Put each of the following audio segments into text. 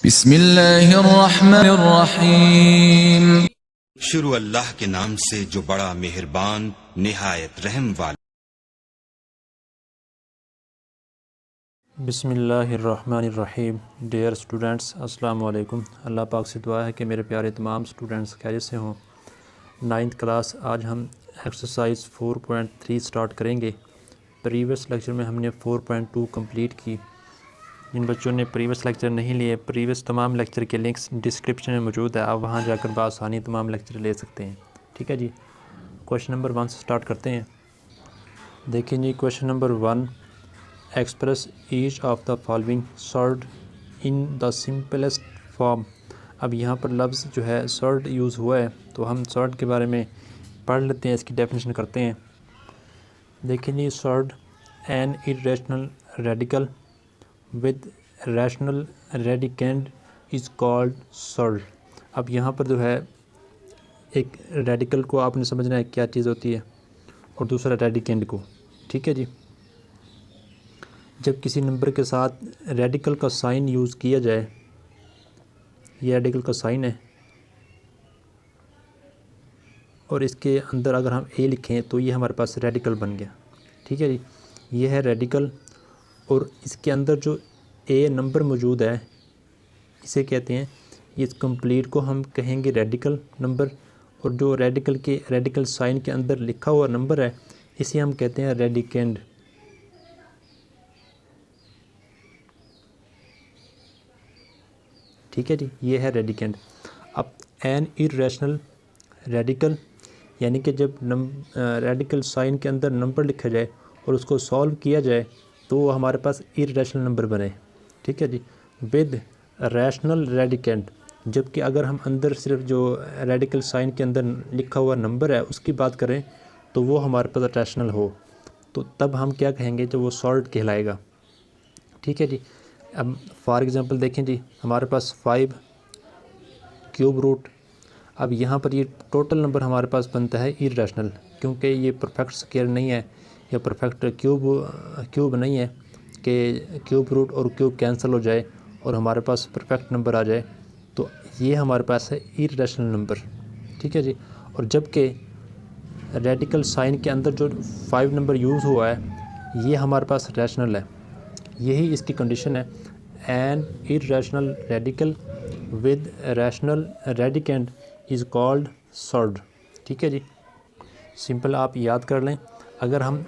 बिस्मिल्लाहिर्रहमानिर्रहीम। शुरू अल्लाह के नाम से जो बड़ा मेहरबान निहायत रहम वाला। बिस्मिल्लाहिर्रहमानिर्रहीम। डियर स्टूडेंट्स, अस्सलाम वालेकुम। अल्लाह पाक से दुआ है कि मेरे प्यारे तमाम स्टूडेंट्स खैरियत से हों। 9th क्लास आज हम एक्सरसाइज 4.3 स्टार्ट करेंगे। प्रीवियस लेक्चर में हमने 4.2 कंप्लीट की। जिन बच्चों ने प्रीवियस लेक्चर नहीं लिए, प्रीवियस तमाम लेक्चर के लिंक्स डिस्क्रिप्शन में मौजूद है, आप वहाँ जाकर बआसानी तमाम लेक्चर ले सकते हैं। ठीक है जी। क्वेश्चन नंबर 1 से स्टार्ट करते हैं। देखिए जी, question number 1, express each of the following surd in the simplest form. अब यहाँ पर लफ्ज़ जो है सर्ड यूज़ हुआ है, तो हम सर्ड के बारे में पढ़ लेते हैं, इसकी डेफिनेशन करते हैं। देखिए जी, surd an irrational radical with rational radicand is called surd. अब यहाँ पर जो है एक रेडिकल को आपने समझना है क्या चीज़ होती है, और दूसरा रेडिकेंड को। ठीक है जी। जब किसी नंबर के साथ रेडिकल का साइन यूज़ किया जाए, ये रेडिकल का साइन है, और इसके अंदर अगर हम ए लिखें तो ये हमारे पास रेडिकल बन गया। ठीक है जी। ये है रेडिकल, और इसके अंदर जो ए नंबर मौजूद है इसे कहते हैं, इस कंप्लीट को हम कहेंगे रेडिकल नंबर, और जो रेडिकल साइन के अंदर लिखा हुआ नंबर है इसे हम कहते हैं रेडिकेंड। ठीक है जी, ये है रेडिकेंड। अब एन इरेशनल रेडिकल, यानी कि जब रेडिकल साइन के अंदर नंबर लिखा जाए और उसको सॉल्व किया जाए तो हमारे पास इरेशनल नंबर बने। ठीक है जी। विद रैशनल रेडिकेंड, जबकि अगर हम अंदर सिर्फ जो रेडिकल साइन के अंदर लिखा हुआ नंबर है उसकी बात करें तो वो हमारे पास रैशनल हो, तो तब हम क्या कहेंगे, जब वो सॉल्व कहलाएगा। ठीक है जी। अब फॉर एग्ज़ाम्पल देखें जी, हमारे पास 5 क्यूब रूट। अब यहाँ पर ये टोटल नंबर हमारे पास बनता है इरेशनल, क्योंकि ये परफेक्ट स्क्वायर नहीं है या परफेक्ट क्यूब नहीं है कि क्यूब रूट और क्यूब कैंसिल हो जाए और हमारे पास परफेक्ट नंबर आ जाए, तो ये हमारे पास है इरेशनल नंबर। ठीक है जी। और जबकि रेडिकल साइन के अंदर जो 5 नंबर यूज़ हुआ है ये हमारे पास रैशनल है। यही इसकी कंडीशन है, N irrational radical with rational radicand is called surd. ठीक है जी। सिंपल आप याद कर लें, अगर हम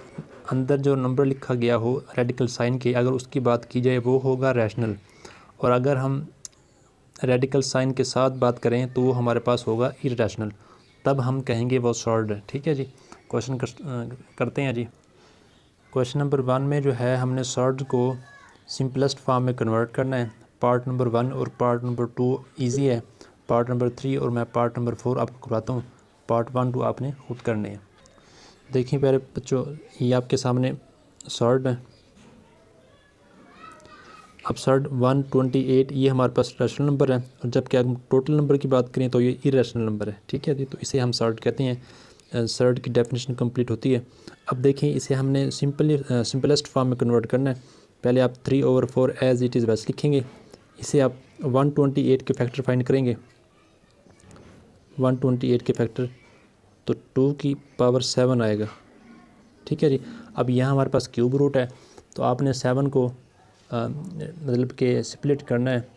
अंदर जो नंबर लिखा गया हो रेडिकल साइन के, अगर उसकी बात की जाए वो होगा रैशनल, और अगर हम रेडिकल साइन के साथ बात करें तो वो हमारे पास होगा इरेशनल, तब हम कहेंगे वो सर्ड है। ठीक है जी। क्वेश्चन करते हैं जी। क्वेश्चन नंबर 1 में जो है हमने सर्ड को सिंपलेस्ट फॉर्म में कन्वर्ट करना है। पार्ट नंबर 1 और पार्ट नंबर 2 इजी है, पार्ट नंबर 3 और मैं पार्ट नंबर 4 आपको करवाता हूँ। पार्ट 1 2 आपने खुद करने हैं। देखिए प्यारे बच्चों, ये आपके सामने सर्ड है। अब सर्ड 128 ये हमारे पास रैशनल नंबर है, और जबकि अगर टोटल नंबर की बात करें तो ये इरेशनल नंबर है। ठीक है जी। तो इसे हम सर्ड कहते हैं। सर्ड की डेफिनेशन कंप्लीट होती है। अब देखिए, इसे हमने सिंपलेस्ट फॉर्म में कन्वर्ट करना है। पहले आप 3/4 एज इट इज़ वैसे लिखेंगे। इसे आप 128 के फैक्टर फाइंड करेंगे। 128 के फैक्टर तो 2 की पावर 7 आएगा। ठीक है जी। अब यहाँ हमारे पास क्यूब रूट है, तो आपने 7 को मतलब कि स्प्लिट करना है,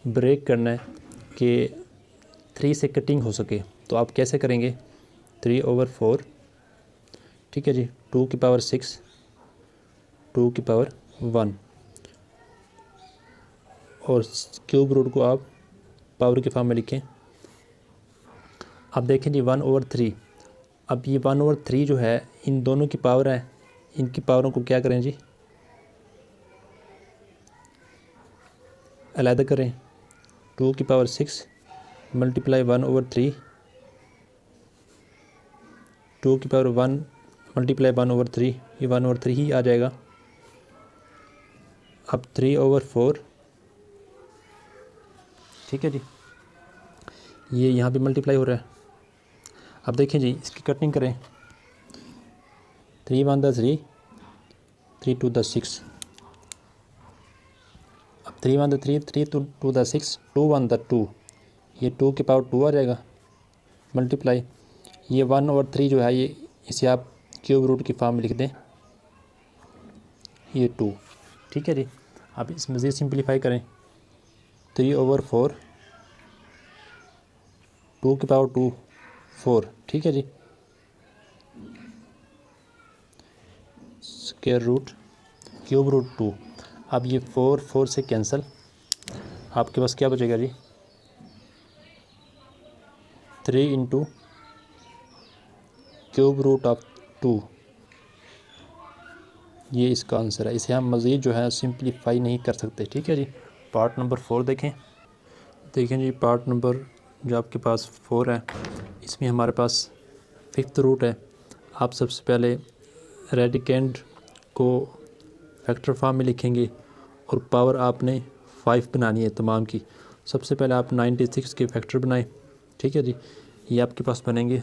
ब्रेक करना है कि 3 से कटिंग हो सके। तो आप कैसे करेंगे, 3/4, ठीक है जी, 2 की पावर 6, 2 की पावर 1, और क्यूब रूट को आप पावर के फॉर्म में लिखें। अब देखें जी 1/3। अब ये 1/3 जो है इन दोनों की पावर है, इनकी पावरों को क्या करें जी, अलग करें। 2 की पावर 6 मल्टीप्लाई 1/3, 2 की पावर 1 मल्टीप्लाई 1/3, ये 1/3 ही आ जाएगा। अब 3/4, ठीक है जी, ये यहाँ भी मल्टीप्लाई हो रहा है। अब देखें जी, इसकी कटिंग करें। 3 1 3, 3 2 6। अब 3 1 3 3 2 द 6 2 1 द 2, ये 2 की पावर 2 आ जाएगा मल्टीप्लाई ये 1 और 3 जो है ये इसे आप क्यूब रूट की फॉर्म में लिख दें, ये 2। ठीक है जी। आप इस मज़ीद सिंप्लीफाई करें 3/4 2 की पावर 2 4। ठीक है जी। Square root cube root 2। अब ये 4 से कैंसिल, आपके पास क्या बचेगा जी 3 इंटू क्यूब रूट ऑफ 2, ये इसका आंसर है। इसे हम मज़ीद जो है सिंप्लीफाई नहीं कर सकते। ठीक है जी। पार्ट नंबर 4 देखें जी। पार्ट नंबर जो आपके पास 4 है, इसमें हमारे पास 5th रूट है। आप सबसे पहले रेडिकेंड को फैक्टर फॉर्म में लिखेंगे और पावर आपने 5 बनानी है तमाम की। सबसे पहले आप 96 के फैक्टर बनाएं। ठीक है जी। ये आपके पास बनेंगे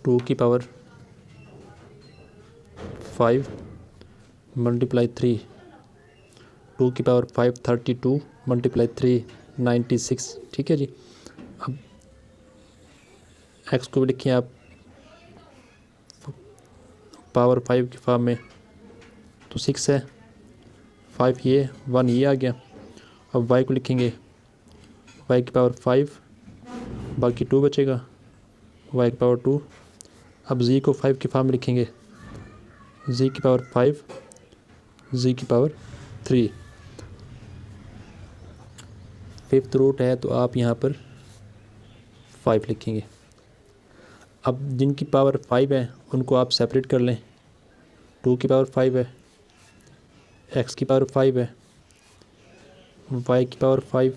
2 की पावर 5 मल्टीप्लाई 3, 2 की पावर 5 32 मल्टीप्लाई 3 96। ठीक है जी। अब एक्स को भी लिखिए आप पावर 5 की फॉर्म में, तो 6 है, 5 ये 1 ये आ गया। अब वाई को लिखेंगे वाई की पावर 5, बाकी 2 बचेगा, वाई की पावर 2। अब जी को 5 की फॉर्म में लिखेंगे, जी की पावर 5, जी की पावर 3। 5th रूट है तो आप यहाँ पर 5 लिखेंगे। अब जिनकी पावर 5 है उनको आप सेपरेट कर लें। 2 की पावर 5 है, एक्स की पावर 5 है, वाई की पावर 5,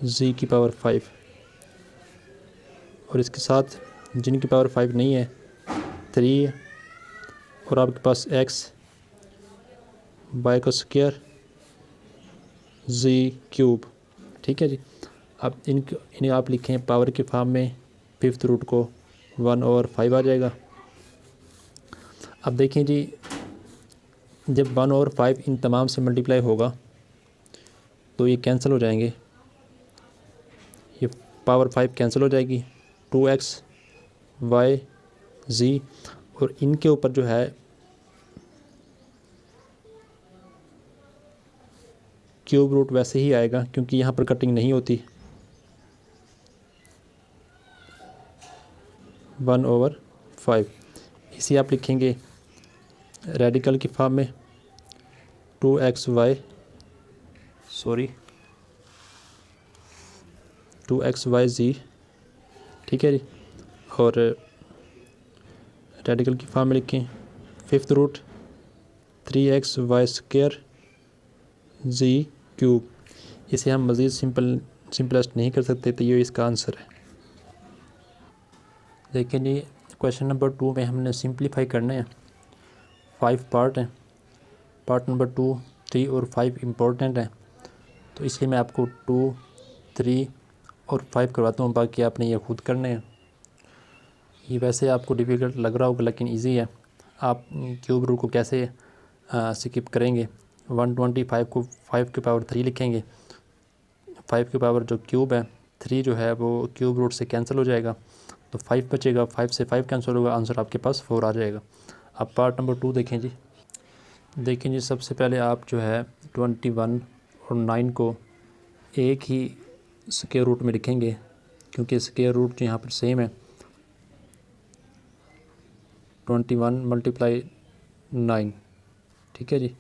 जी की पावर 5, और इसके साथ जिनकी पावर 5 नहीं है 3 है, और आपके पास एक्स, वाई का स्क्वायर, जी क्यूब। ठीक है जी। अब इन्हें आप लिखें पावर के फॉर्म में, 5th रूट को 1/5 आ जाएगा। अब देखें जी, जब 1/5 इन तमाम से मल्टीप्लाई होगा तो ये कैंसिल हो जाएंगे, ये पावर 5 कैंसिल हो जाएगी, 2x y z, और इनके ऊपर जो है क्यूब रूट वैसे ही आएगा क्योंकि यहाँ पर कटिंग नहीं होती। 1/5 इसे आप लिखेंगे रेडिकल की फॉर्म में, 2xy z। ठीक है जी। और रेडिकल की फॉर्म में लिखें 5th root 3xy² z cube. इसे हम मज़ीद सिंपलेस्ट नहीं कर सकते, तो ये इसका आंसर है। देखिए जी, क्वेश्चन नंबर 2 में हमने सिंप्लीफाई करने हैं। 5 पार्ट हैं। पार्ट नंबर 2, 3 और 5 इम्पोर्टेंट हैं, तो इसलिए मैं आपको 2, 3 और 5 करवाता हूँ, बाकी आपने ये खुद करने हैं। ये वैसे आपको डिफ़िकल्ट लग रहा होगा लेकिन इजी है। आप क्यूब रूट को कैसे स्किप करेंगे, 125 को 5 की पावर 3 लिखेंगे, 5 की पावर जो क्यूब है 3 जो है वो क्यूब रूट से कैंसिल हो जाएगा, तो 5 बचेगा, 5 से 5 कैंसिल होगा, आंसर आपके पास 4 आ जाएगा। अब पार्ट नंबर 2 देखें जी। सबसे पहले आप जो है 21 और 9 को एक ही स्क्वायर रूट में लिखेंगे क्योंकि स्क्वायर रूट जो यहाँ पर सेम है। 21 मल्टीप्लाई 9। ठीक है जी।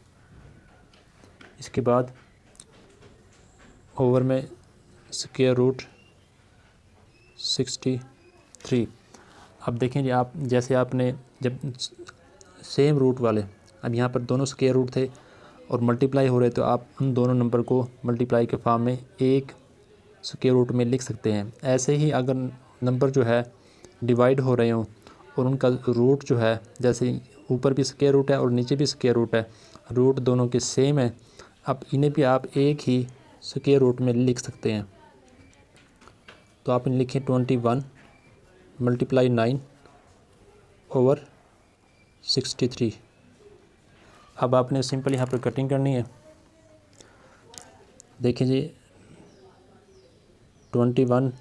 इसके बाद ओवर में स्क्वायर रूट 63। अब देखें जी, आप जैसे आपने जब सेम रूट वाले, अब यहाँ पर दोनों स्क्वायर रूट थे और मल्टीप्लाई हो रहे, तो आप उन दोनों नंबर को मल्टीप्लाई के फॉर्म में एक स्क्वायर रूट में लिख सकते हैं। ऐसे ही अगर नंबर जो है डिवाइड हो रहे हों और उनका रूट जो है, जैसे ऊपर भी स्क्वायर रूट है और नीचे भी स्क्वायर रूट है, रूट दोनों के सेम है, अब इन्हें भी आप एक ही स्क्वायर रूट में लिख सकते हैं। तो आप इन्हें लिखें 21 मल्टीप्लाई 9 ओवर 63। अब आपने सिंपल यहाँ पर कटिंग करनी है। देखिए जी 21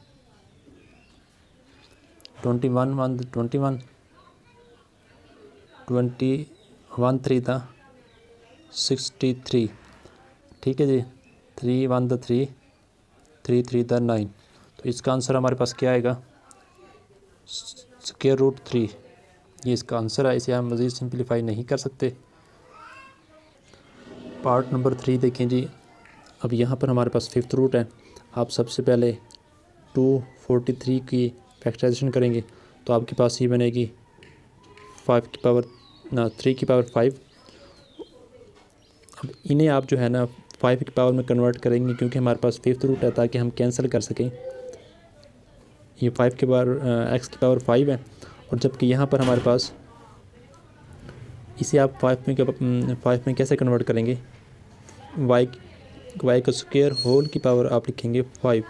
3 था 63, ठीक है जी। 3 1 था 3, 3 3 था 9। तो इसका आंसर हमारे पास क्या आएगा, स्क्वायर रूट 3। ये इसका आंसर है, इसे हम मज़ीद सिंपलीफाई नहीं कर सकते। पार्ट नंबर 3 देखें जी। अब यहाँ पर हमारे पास 5th रूट है। आप सबसे पहले 243 की फैक्टराइजेशन करेंगे तो आपके पास ये बनेगी 3 की पावर 5। अब इन्हें आप जो है ना 5 की पावर में कन्वर्ट करेंगे, क्योंकि हमारे पास 5th रूट है, ताकि हम कैंसिल कर सकें। ये 5 की पावर x की पावर 5 है, और जबकि यहाँ पर हमारे पास इसे आप 5 में कैसे कन्वर्ट करेंगे, y का स्क्वायर होल की पावर आप लिखेंगे 5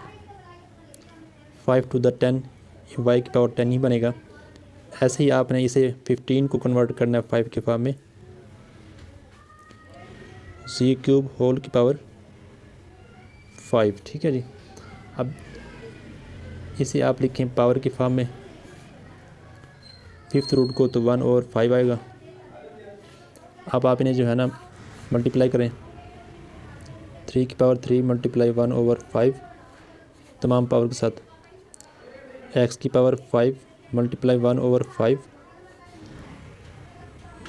टू द 10, y की पावर 10 ही बनेगा। ऐसे ही आपने इसे 15 को कन्वर्ट करना है 5 के फॉर्म में, z क्यूब होल की पावर 5, ठीक है जी। अब इसे आप लिखें पावर की फॉर्म में 5th रूट को, तो 1/5 आएगा। अब आप इन्हें जो है ना मल्टीप्लाई करें, 3 की पावर 3 मल्टीप्लाई 1/5 तमाम पावर के साथ, x की पावर 5 मल्टीप्लाई 1/5,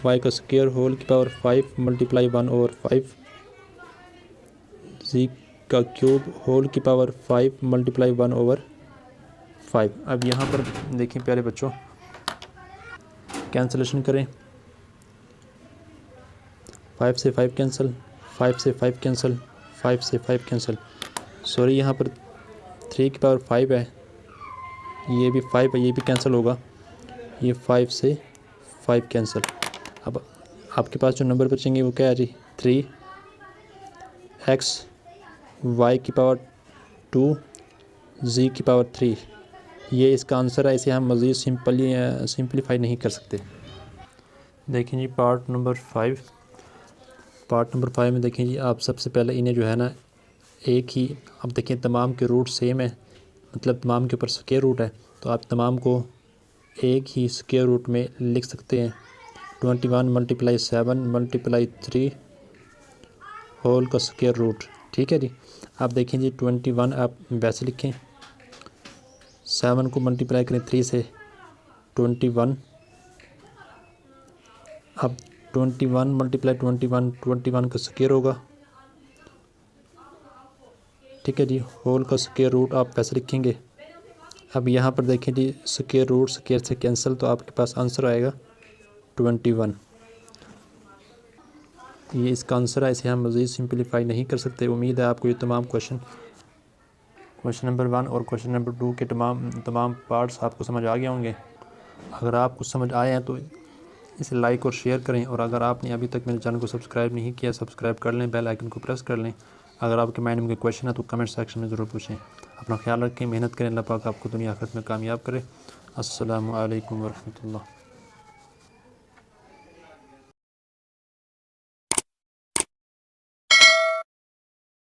y का स्क्वायर होल की पावर 5 मल्टीप्लाई 1/5, z का क्यूब होल की पावर 5 मल्टीप्लाई 1/5। अब यहाँ पर देखिए प्यारे बच्चों, कैंसलेशन करें, 5 से 5 कैंसिल, 5 से 5 कैंसिल, 5 से 5 कैंसिल। सॉरी, यहाँ पर 3 की पावर 5 है, ये भी 5 है, ये भी कैंसिल होगा, ये 5 से 5 कैंसिल। अब आपके पास जो नंबर बचेंगे वो क्या है जी, 3x y की पावर 2 z की पावर 3। ये इसका आंसर है, इसे हम मज़ीद सिंपलीफाई नहीं कर सकते। देखें जी पार्ट नंबर 5 में देखें जी, आप सबसे पहले इन्हें जो है ना एक ही, अब देखें तमाम के रूट सेम है, मतलब तमाम के ऊपर स्क्वायर रूट है, तो आप तमाम को एक ही स्क्वायर रूट में लिख सकते हैं। 21 मल्टीप्लाई 7 मल्टीप्लाई 3 होल का स्क्वायर रूट, ठीक है जी। आप देखें जी 21 आप वैसे लिखें, 7 को मल्टीप्लाई करें 3 से 21, अब 21 मल्टीप्लाई 21 का स्क्वायर होगा, ठीक है जी। होल का स्क्वायर रूट आप वैसे लिखेंगे। अब यहाँ पर देखें जी स्क्वायर रूट स्क्वायर से कैंसिल, तो आपके पास आंसर आएगा 21। ये इसका आंसर है, इसे हम मज़ीद सिंपलीफाई नहीं कर सकते। उम्मीद है आपको ये तमाम क्वेश्चन नंबर 1 और क्वेश्चन नंबर 2 के तमाम पार्ट्स आपको समझ आ गए होंगे। अगर आपको समझ आए हैं तो इसे लाइक और शेयर करें, और अगर आपने अभी तक मेरे चैनल को सब्सक्राइब नहीं किया, सब्सक्राइब कर लें, बेल आइकन को प्रेस कर लें। अगर आपके माइंड में कोई क्वेश्चन है तो कमेंट सेक्शन में ज़रूर पूछें। अपना ख्याल रखें, मेहनत करें, अल्लाह पाक आपको दुनिया आखिरत में कामयाब करे। अस्सलामु अलैकुम वरहमतुल्लाह।